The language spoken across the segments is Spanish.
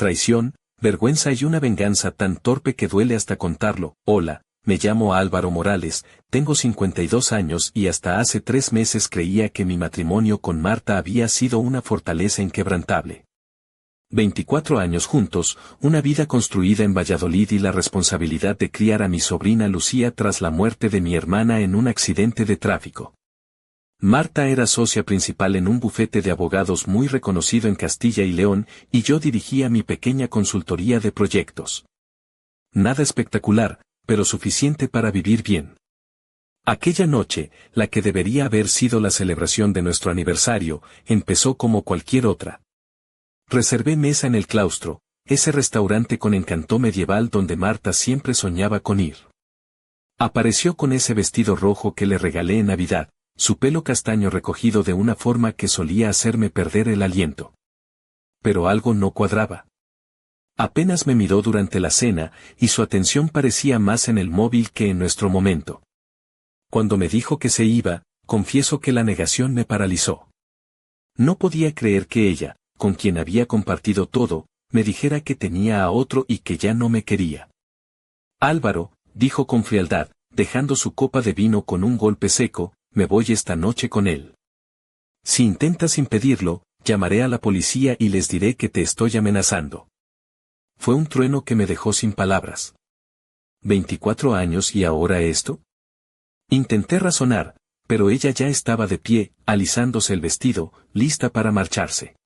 traición, vergüenza y una venganza tan torpe que duele hasta contarlo. Hola, me llamo Álvaro Morales, tengo 52 años y hasta hace 3 meses creía que mi matrimonio con Marta había sido una fortaleza inquebrantable. 24 años juntos, una vida construida en Valladolid y la responsabilidad de criar a mi sobrina Lucía tras la muerte de mi hermana en un accidente de tráfico. Marta era socia principal en un bufete de abogados muy reconocido en Castilla y León, y yo dirigía mi pequeña consultoría de proyectos. Nada espectacular, pero suficiente para vivir bien. Aquella noche, la que debería haber sido la celebración de nuestro aniversario, empezó como cualquier otra. Reservé mesa en el Claustro, ese restaurante con encanto medieval donde Marta siempre soñaba con ir. Apareció con ese vestido rojo que le regalé en Navidad, su pelo castaño recogido de una forma que solía hacerme perder el aliento. Pero algo no cuadraba. Apenas me miró durante la cena, y su atención parecía más en el móvil que en nuestro momento. Cuando me dijo que se iba, confieso que la negación me paralizó. No podía creer que ella, con quien había compartido todo, me dijera que tenía a otro y que ya no me quería. Álvaro, dijo con frialdad, dejando su copa de vino con un golpe seco, me voy esta noche con él. Si intentas impedirlo, llamaré a la policía y les diré que te estoy amenazando. Fue un trueno que me dejó sin palabras. ¿24 años y ahora esto? Intenté razonar, pero ella ya estaba de pie, alisándose el vestido, lista para marcharse.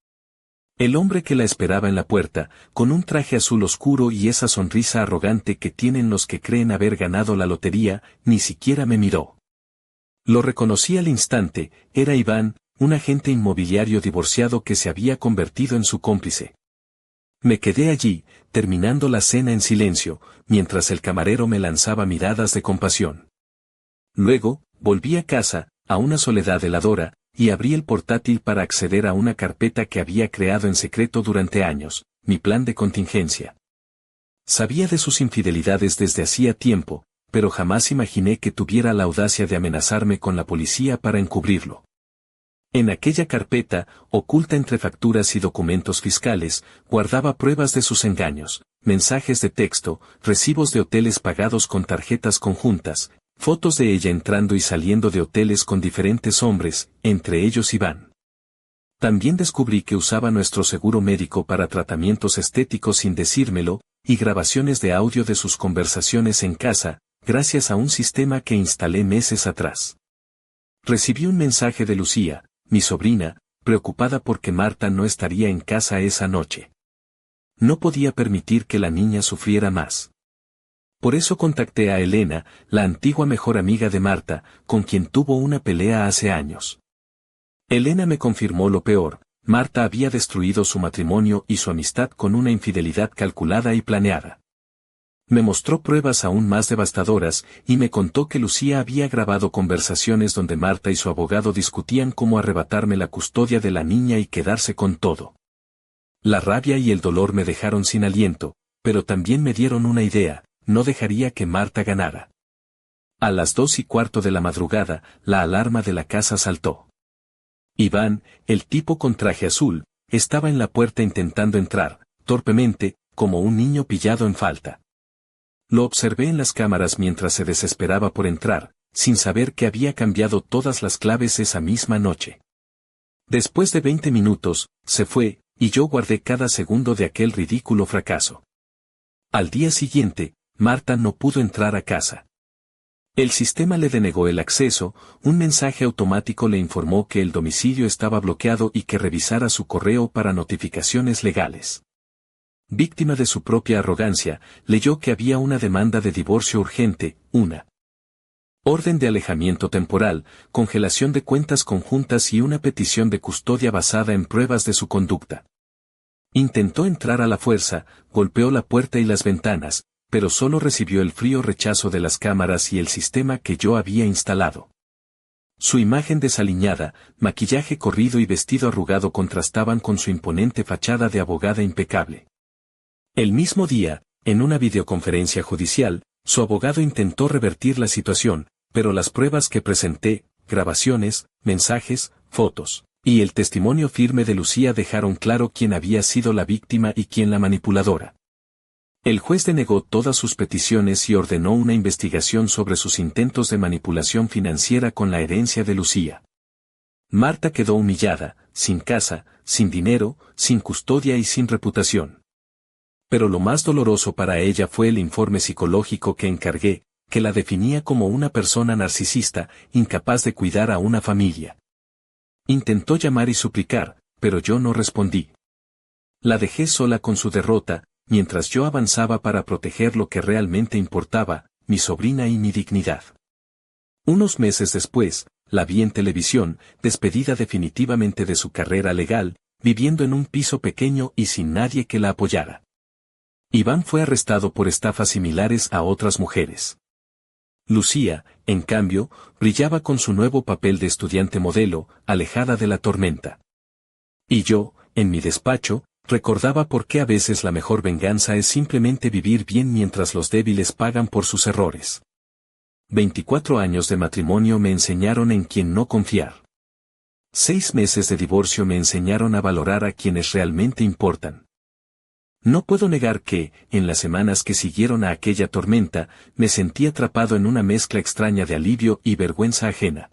El hombre que la esperaba en la puerta, con un traje azul oscuro y esa sonrisa arrogante que tienen los que creen haber ganado la lotería, ni siquiera me miró. Lo reconocí al instante, era Iván, un agente inmobiliario divorciado que se había convertido en su cómplice. Me quedé allí, terminando la cena en silencio, mientras el camarero me lanzaba miradas de compasión. Luego, volví a casa, a una soledad heladora, y abrí el portátil para acceder a una carpeta que había creado en secreto durante años, mi plan de contingencia. Sabía de sus infidelidades desde hacía tiempo, pero jamás imaginé que tuviera la audacia de amenazarme con la policía para encubrirlo. En aquella carpeta, oculta entre facturas y documentos fiscales, guardaba pruebas de sus engaños, mensajes de texto, recibos de hoteles pagados con tarjetas conjuntas, fotos de ella entrando y saliendo de hoteles con diferentes hombres, entre ellos Iván. También descubrí que usaba nuestro seguro médico para tratamientos estéticos sin decírmelo, y grabaciones de audio de sus conversaciones en casa, gracias a un sistema que instalé meses atrás. Recibí un mensaje de Lucía, mi sobrina, preocupada porque Marta no estaría en casa esa noche. No podía permitir que la niña sufriera más. Por eso contacté a Elena, la antigua mejor amiga de Marta, con quien tuvo una pelea hace años. Elena me confirmó lo peor, Marta había destruido su matrimonio y su amistad con una infidelidad calculada y planeada. Me mostró pruebas aún más devastadoras, y me contó que Lucía había grabado conversaciones donde Marta y su abogado discutían cómo arrebatarme la custodia de la niña y quedarse con todo. La rabia y el dolor me dejaron sin aliento, pero también me dieron una idea, no dejaría que Marta ganara. A las 2:15 de la madrugada, la alarma de la casa saltó. Iván, el tipo con traje azul, estaba en la puerta intentando entrar, torpemente, como un niño pillado en falta. Lo observé en las cámaras mientras se desesperaba por entrar, sin saber que había cambiado todas las claves esa misma noche. Después de 20 minutos, se fue, y yo guardé cada segundo de aquel ridículo fracaso. Al día siguiente, Marta no pudo entrar a casa. El sistema le denegó el acceso, un mensaje automático le informó que el domicilio estaba bloqueado y que revisara su correo para notificaciones legales. Víctima de su propia arrogancia, leyó que había una demanda de divorcio urgente, una orden de alejamiento temporal, congelación de cuentas conjuntas y una petición de custodia basada en pruebas de su conducta. Intentó entrar a la fuerza, golpeó la puerta y las ventanas, pero solo recibió el frío rechazo de las cámaras y el sistema que yo había instalado. Su imagen desaliñada, maquillaje corrido y vestido arrugado contrastaban con su imponente fachada de abogada impecable. El mismo día, en una videoconferencia judicial, su abogado intentó revertir la situación, pero las pruebas que presenté, grabaciones, mensajes, fotos, Y el testimonio firme de Lucía dejaron claro quién había sido la víctima y quién la manipuladora. El juez denegó todas sus peticiones y ordenó una investigación sobre sus intentos de manipulación financiera con la herencia de Lucía. Marta quedó humillada, sin casa, sin dinero, sin custodia y sin reputación. Pero lo más doloroso para ella fue el informe psicológico que encargué, que la definía como una persona narcisista, incapaz de cuidar a una familia. Intentó llamar y suplicar, pero yo no respondí. La dejé sola con su derrota, mientras yo avanzaba para proteger lo que realmente importaba, mi sobrina y mi dignidad. Unos meses después, la vi en televisión, despedida definitivamente de su carrera legal, viviendo en un piso pequeño y sin nadie que la apoyara. Iván fue arrestado por estafas similares a otras mujeres. Lucía, en cambio, brillaba con su nuevo papel de estudiante modelo, alejada de la tormenta. Y yo, en mi despacho, recordaba por qué a veces la mejor venganza es simplemente vivir bien mientras los débiles pagan por sus errores. 24 años de matrimonio me enseñaron en quién no confiar. 6 meses de divorcio me enseñaron a valorar a quienes realmente importan. No puedo negar que, en las semanas que siguieron a aquella tormenta, me sentí atrapado en una mezcla extraña de alivio y vergüenza ajena.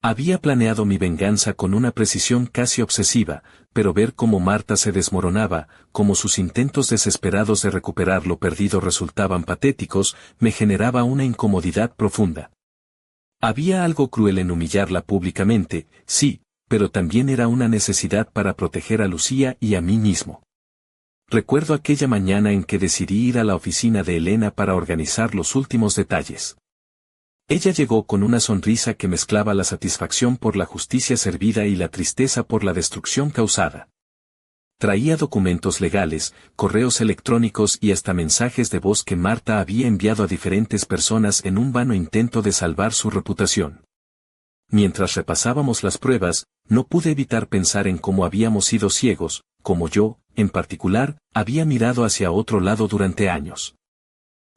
Había planeado mi venganza con una precisión casi obsesiva, pero ver cómo Marta se desmoronaba, cómo sus intentos desesperados de recuperar lo perdido resultaban patéticos, me generaba una incomodidad profunda. Había algo cruel en humillarla públicamente, sí, pero también era una necesidad para proteger a Lucía y a mí mismo. Recuerdo aquella mañana en que decidí ir a la oficina de Elena para organizar los últimos detalles. Ella llegó con una sonrisa que mezclaba la satisfacción por la justicia servida y la tristeza por la destrucción causada. Traía documentos legales, correos electrónicos y hasta mensajes de voz que Marta había enviado a diferentes personas en un vano intento de salvar su reputación. Mientras repasábamos las pruebas, no pude evitar pensar en cómo habíamos sido ciegos, como yo, en particular, había mirado hacia otro lado durante años.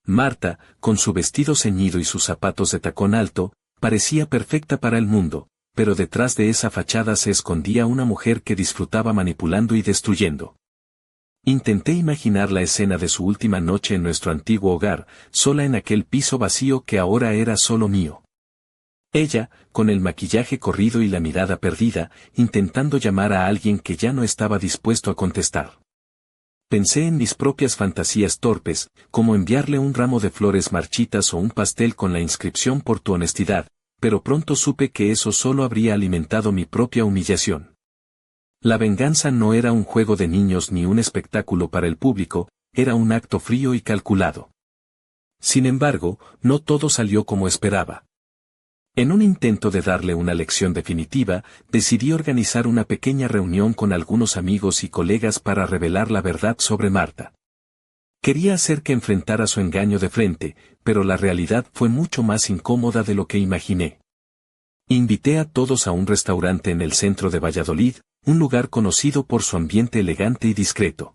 Marta, con su vestido ceñido y sus zapatos de tacón alto, parecía perfecta para el mundo, pero detrás de esa fachada se escondía una mujer que disfrutaba manipulando y destruyendo. Intenté imaginar la escena de su última noche en nuestro antiguo hogar, sola en aquel piso vacío que ahora era solo mío. Ella, con el maquillaje corrido y la mirada perdida, intentando llamar a alguien que ya no estaba dispuesto a contestar. Pensé en mis propias fantasías torpes, como enviarle un ramo de flores marchitas o un pastel con la inscripción por tu honestidad, pero pronto supe que eso solo habría alimentado mi propia humillación. La venganza no era un juego de niños ni un espectáculo para el público, era un acto frío y calculado. Sin embargo, no todo salió como esperaba. En un intento de darle una lección definitiva, decidí organizar una pequeña reunión con algunos amigos y colegas para revelar la verdad sobre Marta. Quería hacer que enfrentara su engaño de frente, pero la realidad fue mucho más incómoda de lo que imaginé. Invité a todos a un restaurante en el centro de Valladolid, un lugar conocido por su ambiente elegante y discreto.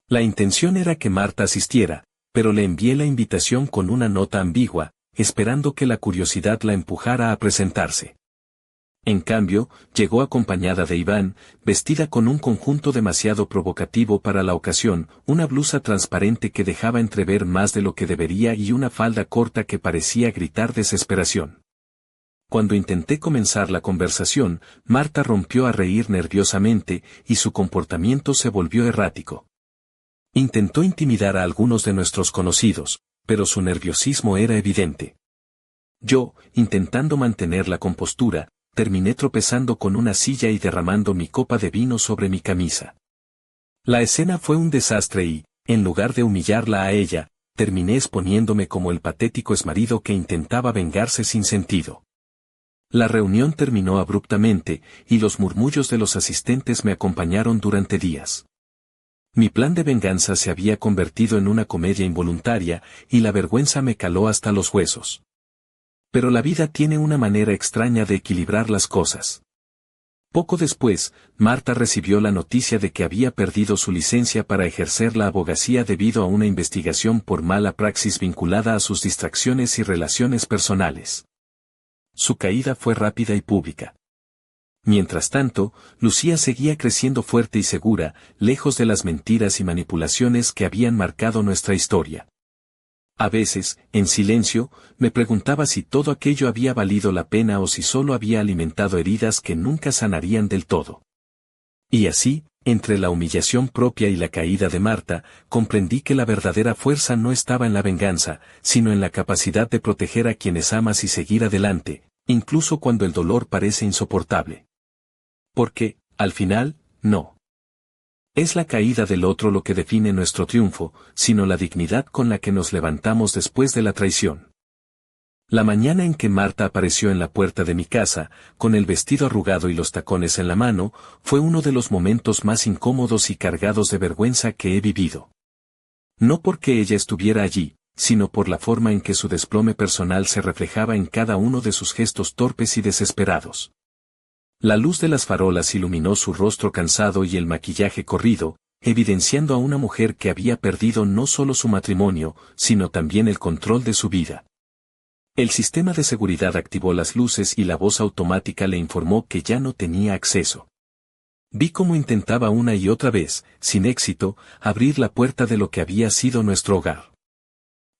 La intención era que Marta asistiera, pero le envié la invitación con una nota ambigua, esperando que la curiosidad la empujara a presentarse. En cambio, llegó acompañada de Iván, vestida con un conjunto demasiado provocativo para la ocasión, una blusa transparente que dejaba entrever más de lo que debería y una falda corta que parecía gritar desesperación. Cuando intenté comenzar la conversación, Marta rompió a reír nerviosamente, y su comportamiento se volvió errático. Intentó intimidar a algunos de nuestros conocidos, pero su nerviosismo era evidente. Yo, intentando mantener la compostura, terminé tropezando con una silla y derramando mi copa de vino sobre mi camisa. La escena fue un desastre y, en lugar de humillarla a ella, terminé exponiéndome como el patético exmarido que intentaba vengarse sin sentido. La reunión terminó abruptamente, y los murmullos de los asistentes me acompañaron durante días. Mi plan de venganza se había convertido en una comedia involuntaria, y la vergüenza me caló hasta los huesos. Pero la vida tiene una manera extraña de equilibrar las cosas. Poco después, Marta recibió la noticia de que había perdido su licencia para ejercer la abogacía debido a una investigación por mala praxis vinculada a sus distracciones y relaciones personales. Su caída fue rápida y pública. Mientras tanto, Lucía seguía creciendo fuerte y segura, lejos de las mentiras y manipulaciones que habían marcado nuestra historia. A veces, en silencio, me preguntaba si todo aquello había valido la pena o si solo había alimentado heridas que nunca sanarían del todo. Y así, entre la humillación propia y la caída de Marta, comprendí que la verdadera fuerza no estaba en la venganza, sino en la capacidad de proteger a quienes amas y seguir adelante, incluso cuando el dolor parece insoportable. Porque, al final, no es la caída del otro lo que define nuestro triunfo, sino la dignidad con la que nos levantamos después de la traición. La mañana en que Marta apareció en la puerta de mi casa, con el vestido arrugado y los tacones en la mano, fue uno de los momentos más incómodos y cargados de vergüenza que he vivido. No porque ella estuviera allí, sino por la forma en que su desplome personal se reflejaba en cada uno de sus gestos torpes y desesperados. La luz de las farolas iluminó su rostro cansado y el maquillaje corrido, evidenciando a una mujer que había perdido no solo su matrimonio, sino también el control de su vida. El sistema de seguridad activó las luces y la voz automática le informó que ya no tenía acceso. Vi cómo intentaba una y otra vez, sin éxito, abrir la puerta de lo que había sido nuestro hogar.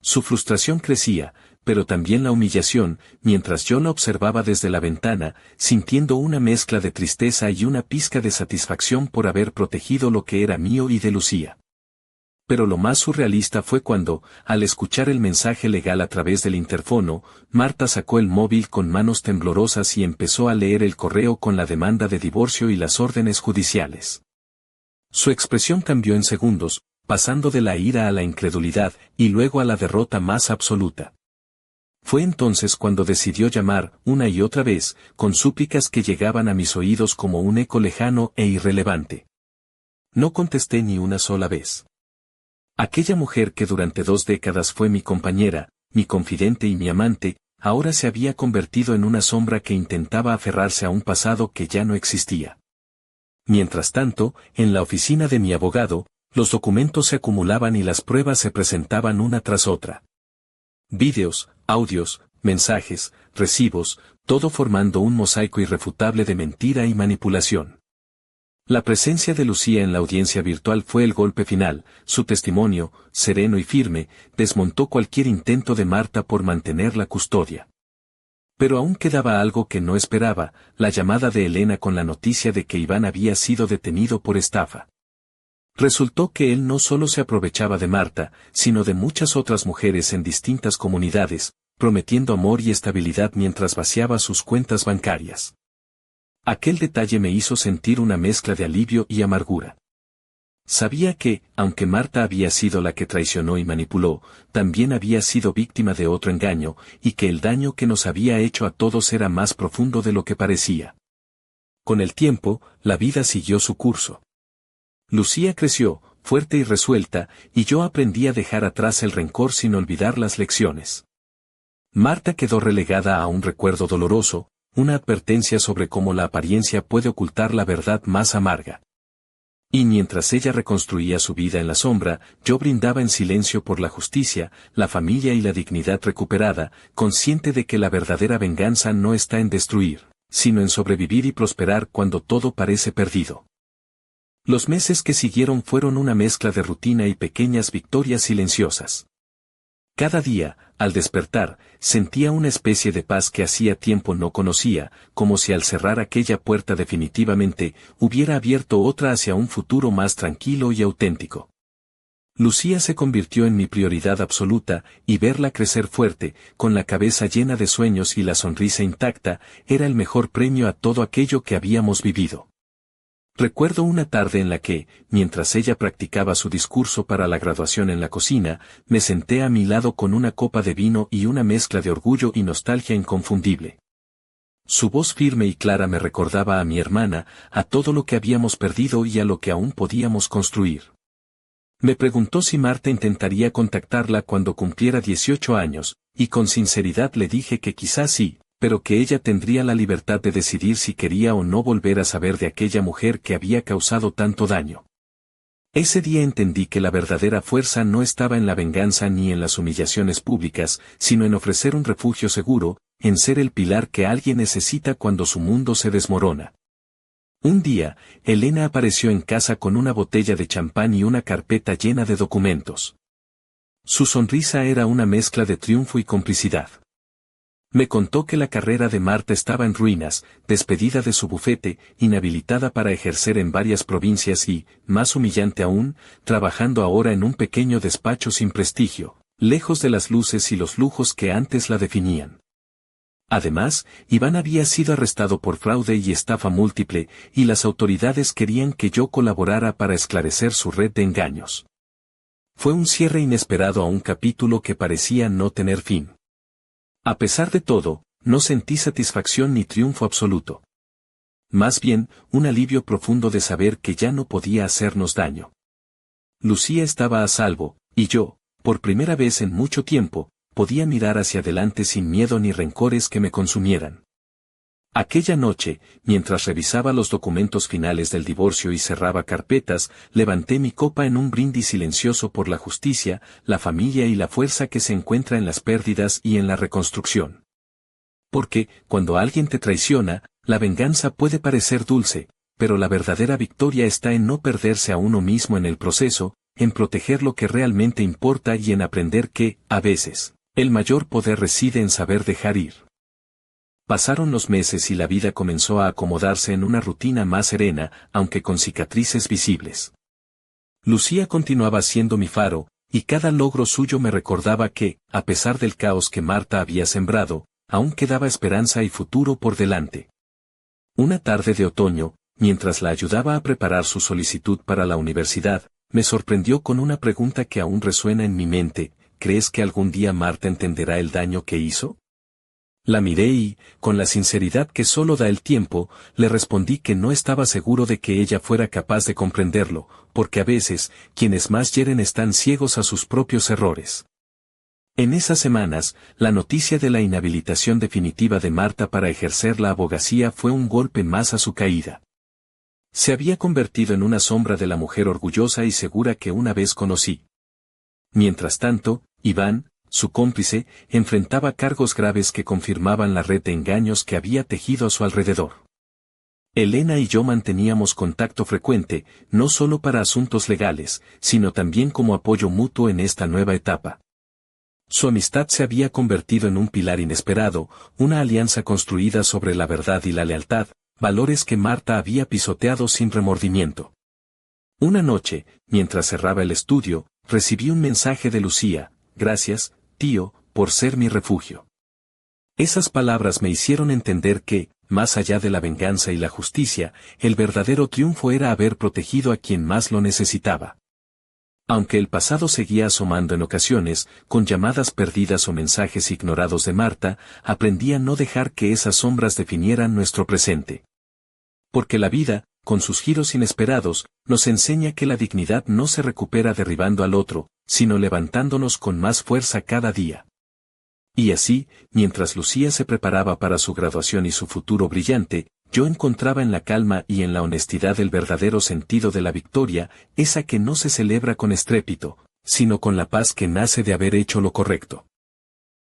Su frustración crecía, pero también la humillación, mientras yo la observaba desde la ventana, sintiendo una mezcla de tristeza y una pizca de satisfacción por haber protegido lo que era mío y de Lucía. Pero lo más surrealista fue cuando, al escuchar el mensaje legal a través del interfono, Marta sacó el móvil con manos temblorosas y empezó a leer el correo con la demanda de divorcio y las órdenes judiciales. Su expresión cambió en segundos, pasando de la ira a la incredulidad, y luego a la derrota más absoluta. Fue entonces cuando decidió llamar, una y otra vez, con súplicas que llegaban a mis oídos como un eco lejano e irrelevante. No contesté ni una sola vez. Aquella mujer que durante 2 décadas fue mi compañera, mi confidente y mi amante, ahora se había convertido en una sombra que intentaba aferrarse a un pasado que ya no existía. Mientras tanto, en la oficina de mi abogado, los documentos se acumulaban y las pruebas se presentaban una tras otra. Vídeos, audios, mensajes, recibos, todo formando un mosaico irrefutable de mentira y manipulación. La presencia de Lucía en la audiencia virtual fue el golpe final, su testimonio, sereno y firme, desmontó cualquier intento de Marta por mantener la custodia. Pero aún quedaba algo que no esperaba, la llamada de Elena con la noticia de que Iván había sido detenido por estafa. Resultó que él no solo se aprovechaba de Marta, sino de muchas otras mujeres en distintas comunidades, prometiendo amor y estabilidad mientras vaciaba sus cuentas bancarias. Aquel detalle me hizo sentir una mezcla de alivio y amargura. Sabía que, aunque Marta había sido la que traicionó y manipuló, también había sido víctima de otro engaño, y que el daño que nos había hecho a todos era más profundo de lo que parecía. Con el tiempo, la vida siguió su curso. Lucía creció, fuerte y resuelta, y yo aprendí a dejar atrás el rencor sin olvidar las lecciones. Marta quedó relegada a un recuerdo doloroso, una advertencia sobre cómo la apariencia puede ocultar la verdad más amarga. Y mientras ella reconstruía su vida en la sombra, yo brindaba en silencio por la justicia, la familia y la dignidad recuperada, consciente de que la verdadera venganza no está en destruir, sino en sobrevivir y prosperar cuando todo parece perdido. Los meses que siguieron fueron una mezcla de rutina y pequeñas victorias silenciosas. Cada día, al despertar, sentía una especie de paz que hacía tiempo no conocía, como si al cerrar aquella puerta definitivamente, hubiera abierto otra hacia un futuro más tranquilo y auténtico. Lucía se convirtió en mi prioridad absoluta, y verla crecer fuerte, con la cabeza llena de sueños y la sonrisa intacta, era el mejor premio a todo aquello que habíamos vivido. Recuerdo una tarde en la que, mientras ella practicaba su discurso para la graduación en la cocina, me senté a mi lado con una copa de vino y una mezcla de orgullo y nostalgia inconfundible. Su voz firme y clara me recordaba a mi hermana, a todo lo que habíamos perdido y a lo que aún podíamos construir. Me preguntó si Marta intentaría contactarla cuando cumpliera 18 años, y con sinceridad le dije que quizás sí, pero que ella tendría la libertad de decidir si quería o no volver a saber de aquella mujer que había causado tanto daño. Ese día entendí que la verdadera fuerza no estaba en la venganza ni en las humillaciones públicas, sino en ofrecer un refugio seguro, en ser el pilar que alguien necesita cuando su mundo se desmorona. Un día, Elena apareció en casa con una botella de champán y una carpeta llena de documentos. Su sonrisa era una mezcla de triunfo y complicidad. Me contó que la carrera de Marta estaba en ruinas, despedida de su bufete, inhabilitada para ejercer en varias provincias y, más humillante aún, trabajando ahora en un pequeño despacho sin prestigio, lejos de las luces y los lujos que antes la definían. Además, Iván había sido arrestado por fraude y estafa múltiple, y las autoridades querían que yo colaborara para esclarecer su red de engaños. Fue un cierre inesperado a un capítulo que parecía no tener fin. A pesar de todo, no sentí satisfacción ni triunfo absoluto. Más bien, un alivio profundo de saber que ya no podía hacernos daño. Lucía estaba a salvo, y yo, por primera vez en mucho tiempo, podía mirar hacia adelante sin miedo ni rencores que me consumieran. Aquella noche, mientras revisaba los documentos finales del divorcio y cerraba carpetas, levanté mi copa en un brindis silencioso por la justicia, la familia y la fuerza que se encuentra en las pérdidas y en la reconstrucción. Porque, cuando alguien te traiciona, la venganza puede parecer dulce, pero la verdadera victoria está en no perderse a uno mismo en el proceso, en proteger lo que realmente importa y en aprender que, a veces, el mayor poder reside en saber dejar ir. Pasaron los meses y la vida comenzó a acomodarse en una rutina más serena, aunque con cicatrices visibles. Lucía continuaba siendo mi faro, y cada logro suyo me recordaba que, a pesar del caos que Marta había sembrado, aún quedaba esperanza y futuro por delante. Una tarde de otoño, mientras la ayudaba a preparar su solicitud para la universidad, me sorprendió con una pregunta que aún resuena en mi mente: ¿crees que algún día Marta entenderá el daño que hizo? La miré y, con la sinceridad que solo da el tiempo, le respondí que no estaba seguro de que ella fuera capaz de comprenderlo, porque a veces, quienes más hieren están ciegos a sus propios errores. En esas semanas, la noticia de la inhabilitación definitiva de Marta para ejercer la abogacía fue un golpe más a su caída. Se había convertido en una sombra de la mujer orgullosa y segura que una vez conocí. Mientras tanto, Iván, su cómplice, enfrentaba cargos graves que confirmaban la red de engaños que había tejido a su alrededor. Elena y yo manteníamos contacto frecuente, no solo para asuntos legales, sino también como apoyo mutuo en esta nueva etapa. Su amistad se había convertido en un pilar inesperado, una alianza construida sobre la verdad y la lealtad, valores que Marta había pisoteado sin remordimiento. Una noche, mientras cerraba el estudio, recibí un mensaje de Lucía: «Gracias, tío, por ser mi refugio». Esas palabras me hicieron entender que, más allá de la venganza y la justicia, el verdadero triunfo era haber protegido a quien más lo necesitaba. Aunque el pasado seguía asomando en ocasiones, con llamadas perdidas o mensajes ignorados de Marta, aprendí a no dejar que esas sombras definieran nuestro presente. Porque la vida, con sus giros inesperados, nos enseña que la dignidad no se recupera derribando al otro, sino levantándonos con más fuerza cada día. Y así, mientras Lucía se preparaba para su graduación y su futuro brillante, yo encontraba en la calma y en la honestidad el verdadero sentido de la victoria, esa que no se celebra con estrépito, sino con la paz que nace de haber hecho lo correcto.